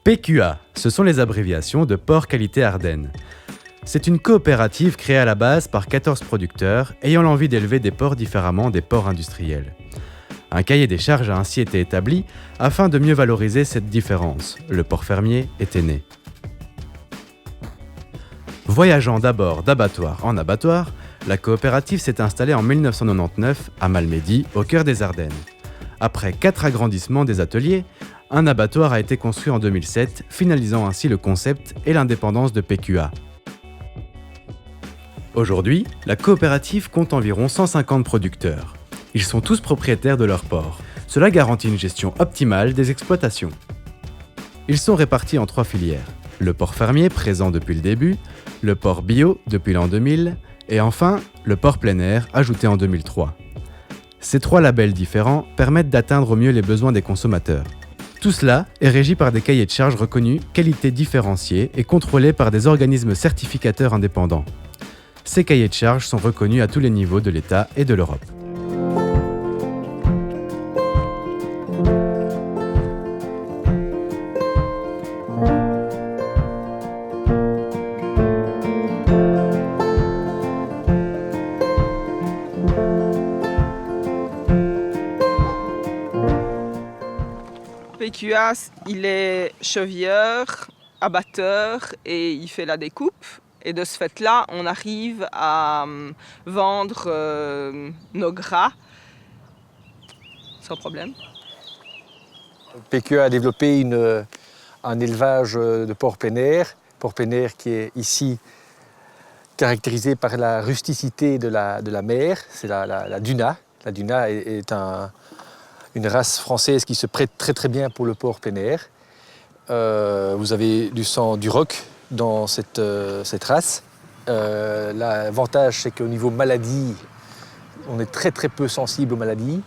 PQA, ce sont les abréviations de Porc Qualité Ardennes. C'est une coopérative créée à la base par 14 producteurs ayant l'envie d'élever des porcs différemment des porcs industriels. Un cahier des charges a ainsi été établi afin de mieux valoriser cette différence. Le porc fermier était né. Voyageant d'abord d'abattoir en abattoir, la coopérative s'est installée en 1999 à Malmedy, au cœur des Ardennes. Après 4 agrandissements des ateliers, un abattoir a été construit en 2007, finalisant ainsi le concept et l'indépendance de PQA. Aujourd'hui, la coopérative compte environ 150 producteurs. Ils sont tous propriétaires de leur porc. Cela garantit une gestion optimale des exploitations. Ils sont répartis en 3 filières. Le porc fermier, présent depuis le début, le porc bio, depuis l'an 2000, et enfin, le porc plein air, ajouté en 2003. Ces 3 labels différents permettent d'atteindre au mieux les besoins des consommateurs. Tout cela est régi par des cahiers de charges reconnus, qualité différenciée et contrôlés par des organismes certificateurs indépendants. Ces cahiers de charges sont reconnus à tous les niveaux de l'État et de l'Europe. PQA, il est chevilleur, abatteur et il fait la découpe. Et de ce fait-là, on arrive à vendre nos gras sans problème. PQA a développé un élevage de porc plein air qui est ici caractérisé par la rusticité de la mère, c'est la Duna. La Duna est une race française qui se prête très très bien pour le porc plein air. Vous avez du sang du roc dans cette race. L'avantage, c'est qu'au niveau maladie, on est très très peu sensible aux maladies.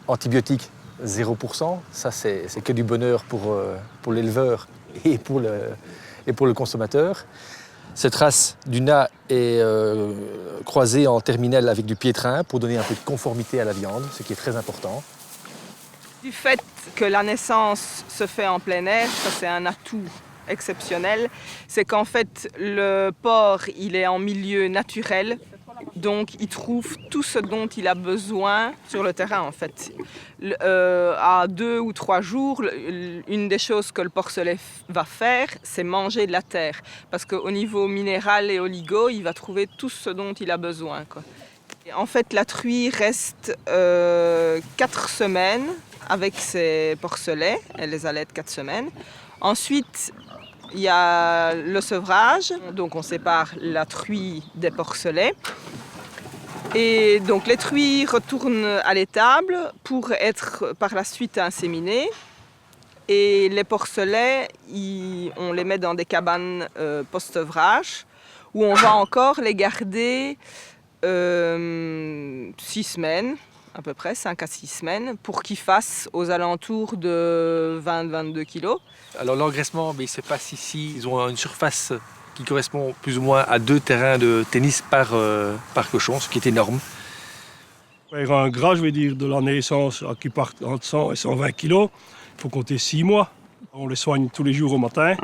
Antibiotiques, 0%. Ça, c'est que du bonheur pour l'éleveur et pour le consommateur. Cette race Duna est croisée en terminale avec du piétrin pour donner un peu de conformité à la viande, ce qui est très important. Du fait que la naissance se fait en plein air, ça c'est un atout exceptionnel, c'est qu'en fait le porc il est en milieu naturel, donc il trouve tout ce dont il a besoin sur le terrain en fait. À 2 ou 3 jours, une des choses que le porcelet va faire, c'est manger de la terre, parce qu'au niveau minéral et oligo, il va trouver tout ce dont il a besoin, quoi. Et en fait, la truie reste 4 semaines avec ses porcelets, elle les allaite 4 semaines. Ensuite, il y a le sevrage, donc on sépare la truie des porcelets. Et donc les truies retournent à l'étable pour être par la suite inséminées. Et les porcelets, on les met dans des cabanes post-sevrage, où on va encore les garder 6 semaines. À peu près 5 à 6 semaines, pour qu'ils fassent aux alentours de 20-22 kilos. Alors l'engraissement, il se passe ici. Ils ont une surface qui correspond plus ou moins à 2 terrains de tennis par cochon, ce qui est énorme. Un gras, je vais dire, de la naissance qui part entre 100 et 120 kilos, il faut compter 6 mois. On les soigne tous les jours au matin,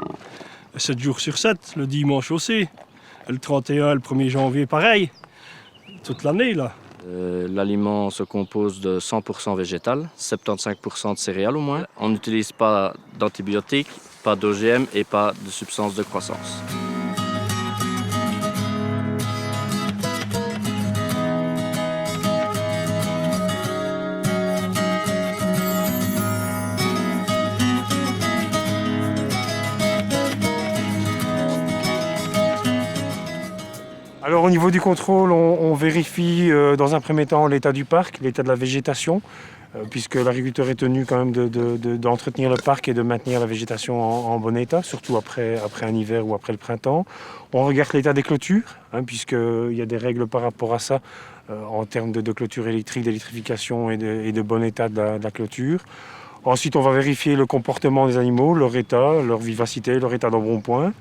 7 jours sur 7, le dimanche aussi. Le 31, le 1er janvier, pareil. Toute l'année, là. L'aliment se compose de 100% végétal, 75% de céréales au moins. On n'utilise pas d'antibiotiques, pas d'OGM et pas de substances de croissance. Alors au niveau du contrôle, on vérifie dans un premier temps l'état du parc, l'état de la végétation, puisque l'agriculteur est tenu quand même d'entretenir le parc et de maintenir la végétation en bon état, surtout après un hiver ou après le printemps. On regarde l'état des clôtures, puisqu'il y a des règles par rapport à ça, en termes de clôture électrique, d'électrification et de bon état de la clôture. Ensuite, on va vérifier le comportement des animaux, leur état, leur vivacité, leur état d'embonpoint.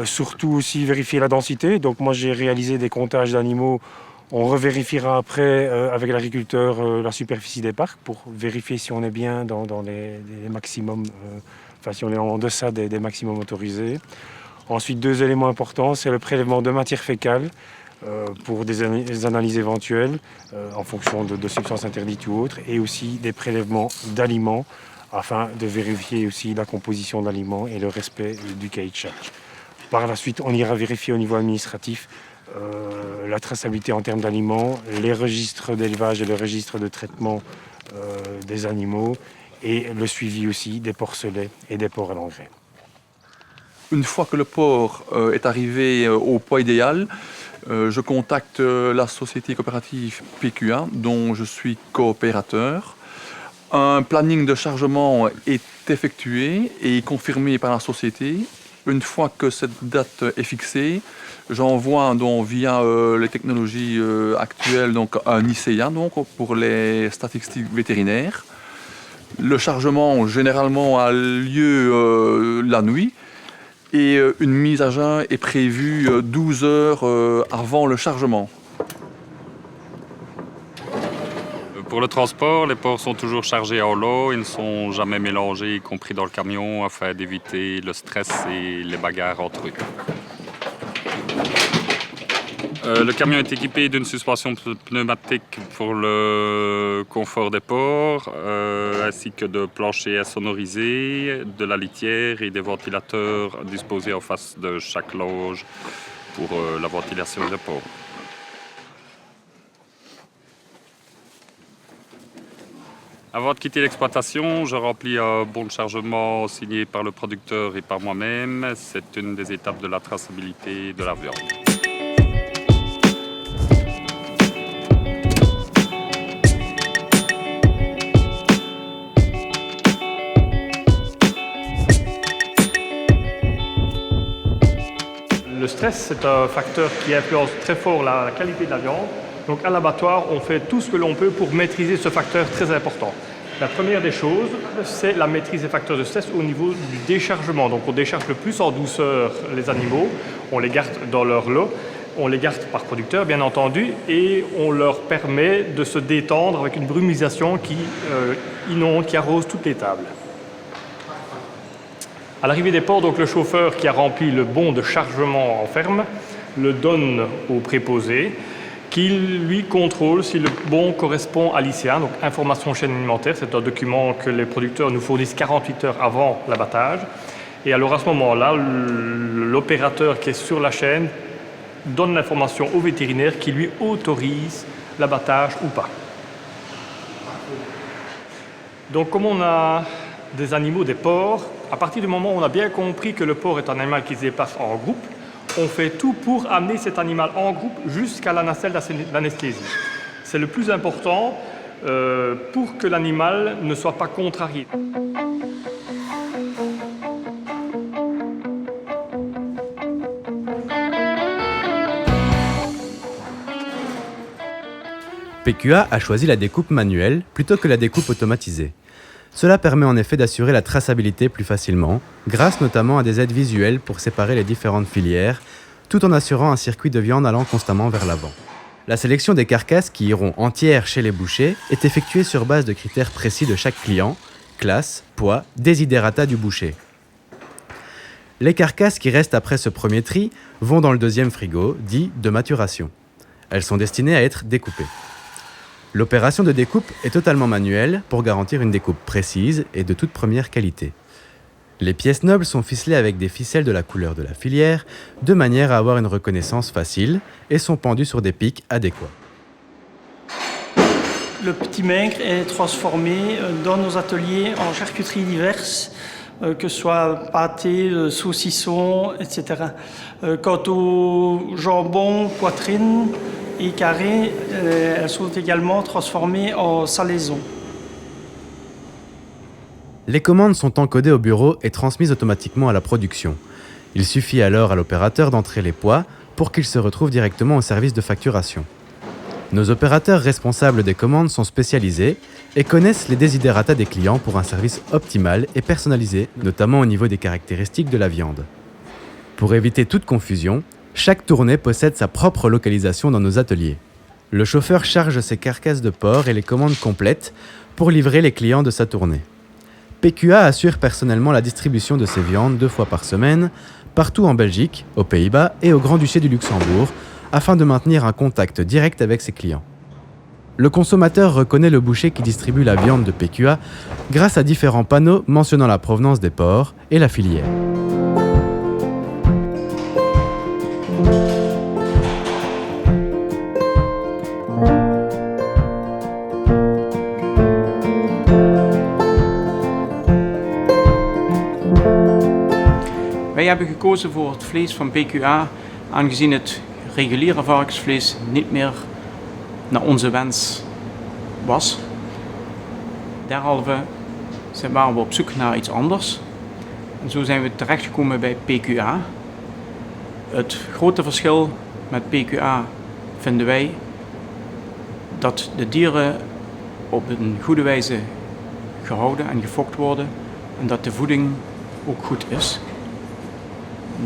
Surtout aussi vérifier la densité. Donc moi, j'ai réalisé des comptages d'animaux On revérifiera après avec l'agriculteur la superficie des parcs pour vérifier si on est bien dans les maximums, si on est en deçà des maximums autorisés. Ensuite, 2 éléments importants, c'est le prélèvement de matière fécale pour des analyses éventuelles en fonction de substances interdites ou autres, et aussi des prélèvements d'aliments afin de vérifier aussi la composition d'aliments et le respect du cahier de charge. Par la suite, on ira vérifier au niveau administratif la traçabilité en termes d'aliments, les registres d'élevage et le registre de traitement des animaux, et le suivi aussi des porcelets et des porcs à l'engrais. Une fois que le porc est arrivé au poids idéal, je contacte la société coopérative PQA, dont je suis coopérateur. Un planning de chargement est effectué et confirmé par la société. Une fois que cette date est fixée, j'envoie via les technologies actuelles un ICA pour les statistiques vétérinaires. Le chargement généralement a lieu la nuit et une mise à jeun est prévue 12 heures avant le chargement. Pour le transport, les porcs sont toujours chargés en lot, ils ne sont jamais mélangés, y compris dans le camion, afin d'éviter le stress et les bagarres entre eux. Le camion est équipé d'une suspension pneumatique pour le confort des porcs, ainsi que de planchers insonorisés, de la litière et des ventilateurs disposés en face de chaque loge pour la ventilation des porcs. Avant de quitter l'exploitation, je remplis un bon de chargement signé par le producteur et par moi-même. C'est une des étapes de la traçabilité de la viande. Le stress, c'est un facteur qui influence très fort la qualité de la viande. Donc à l'abattoir, on fait tout ce que l'on peut pour maîtriser ce facteur très important. La première des choses, c'est la maîtrise des facteurs de stress au niveau du déchargement. Donc on décharge le plus en douceur les animaux, on les garde dans leur lot, on les garde par producteur bien entendu, et on leur permet de se détendre avec une brumisation qui inonde, qui arrose toutes les tables. À l'arrivée des porcs, donc le chauffeur qui a rempli le bon de chargement en ferme le donne au préposé, qui lui contrôle si le bon correspond à l'ICA, donc information chaîne alimentaire. C'est un document que les producteurs nous fournissent 48 heures avant l'abattage. Et alors à ce moment-là, l'opérateur qui est sur la chaîne donne l'information au vétérinaire qui lui autorise l'abattage ou pas. Donc comme on a des animaux, des porcs, à partir du moment où on a bien compris que le porc est un animal qui se déplace en groupe, on fait tout pour amener cet animal en groupe jusqu'à la nacelle d'anesthésie. C'est le plus important pour que l'animal ne soit pas contrarié. PQA a choisi la découpe manuelle plutôt que la découpe automatisée. Cela permet en effet d'assurer la traçabilité plus facilement, grâce notamment à des aides visuelles pour séparer les différentes filières, tout en assurant un circuit de viande allant constamment vers l'avant. La sélection des carcasses qui iront entières chez les bouchers est effectuée sur base de critères précis de chaque client, classe, poids, desiderata du boucher. Les carcasses qui restent après ce premier tri vont dans le deuxième frigo, dit de maturation. Elles sont destinées à être découpées. L'opération de découpe est totalement manuelle pour garantir une découpe précise et de toute première qualité. Les pièces nobles sont ficelées avec des ficelles de la couleur de la filière, de manière à avoir une reconnaissance facile, et sont pendues sur des pics adéquats. Le petit maigre est transformé dans nos ateliers en charcuteries diverses, que ce soit pâté, saucisson, etc. Quant au jambon, poitrine et carré, elles sont également transformées en salaison. Les commandes sont encodées au bureau et transmises automatiquement à la production. Il suffit alors à l'opérateur d'entrer les poids pour qu'il se retrouve directement au service de facturation. Nos opérateurs responsables des commandes sont spécialisés et connaissent les desiderata des clients pour un service optimal et personnalisé, notamment au niveau des caractéristiques de la viande. Pour éviter toute confusion, chaque tournée possède sa propre localisation dans nos ateliers. Le chauffeur charge ses carcasses de porc et les commandes complètes pour livrer les clients de sa tournée. PQA assure personnellement la distribution de ces viandes 2 fois par semaine, partout en Belgique, aux Pays-Bas et au Grand-Duché du Luxembourg, afin de maintenir un contact direct avec ses clients. Le consommateur reconnaît le boucher qui distribue la viande de PQA grâce à différents panneaux mentionnant la provenance des porcs et la filière. Wij hebben gekozen voor het vlees van PQA, aangezien het reguliere varkensvlees niet meer naar onze wens was. Derhalve waren we op zoek naar iets anders. En zo zijn we terechtgekomen bij PQA. Het grote verschil met PQA vinden wij dat de dieren op een goede wijze gehouden en gefokt worden en dat de voeding ook goed is.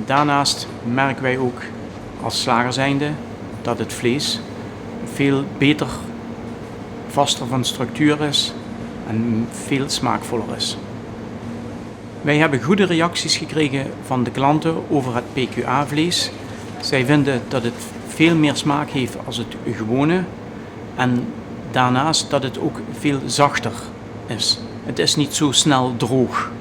Daarnaast merken wij ook als slager zijnde dat het vlees veel beter, vaster van structuur is en veel smaakvoller is. Wij hebben goede reacties gekregen van de klanten over het PQA-vlees. Zij vinden dat het veel meer smaak heeft als het gewone en daarnaast dat het ook veel zachter is. Het is niet zo snel droog.